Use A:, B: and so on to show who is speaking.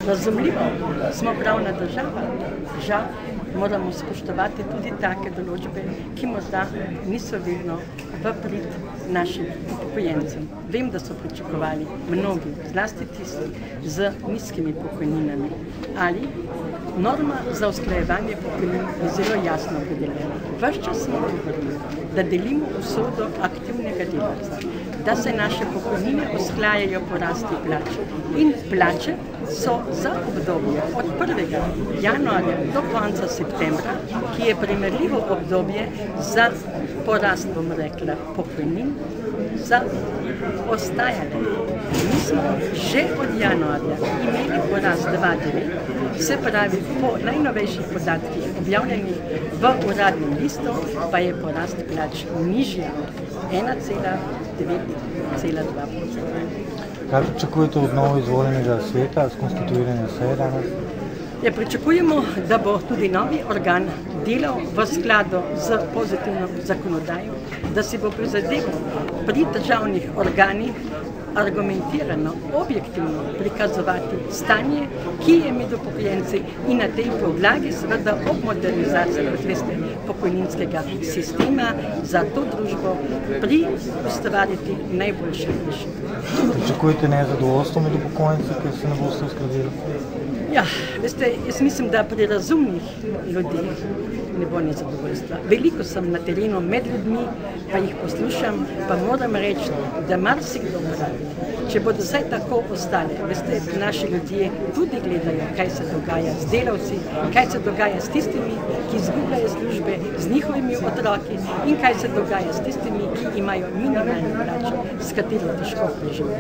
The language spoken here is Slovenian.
A: Razumljivo, smo pravna država, žal moramo spoštovati tudi take določbe, ki morda niso vedno v prid našim upokojencem. Vem, da so pričakovali mnogi, zlasti tisti z nizkimi pokojninami, ali norma za usklajevanje pokojnin je zelo jasno opredeljena. Ves čas smo govorili, da delimo usodo aktivnega delavca, da se naše pokojnine usklajajo po rasti plač. In plače so za obdobje od 1. januarja do konca septembra, ki je primerljivo obdobje za porast, bom rekla, pokojnin, za ostajale. Mi smo že od januarja imeli porast 2,9, se pravi po najnovejših podatkih objavljenih v uradnem listu, pa je porast plač nižja 1,9,2%.
B: Kaj pričakujete od novo izvoljenega sveta s konstituiranjem seje danes?
A: Ja, pričakujemo, da bo tudi novi organ delal v skladu z pozitivno zakonodajo, da si bo prizadeval pri državnih organih argumentirano, objektivno prikazovati stanje, ki je med upokojenci in na tej podlagi seveda ob modernizaciji, kot veste, pokojninskega sistema za to družbo ustvariti najboljše rešitve.
B: Pričakujete nezadovoljstvo med upokojenci, ker se ne boste uskladili?
A: Ja, veste, jaz mislim, da pri razumnih ljudeh ne bo nezadovoljstva. Veliko sem na terenu med ljudmi, pa jih poslušam, pa moram reči, da marsikdo pravi, če bodo vsaj tako ostale, veste, naši ljudje tudi gledajo, kaj se dogaja z delavci, kaj se dogaja s tistimi, ki izgubljajo službe, z njihovimi otroki in kaj se dogaja s tistimi, ki imajo minimalno plačo, s katero težko preživijo.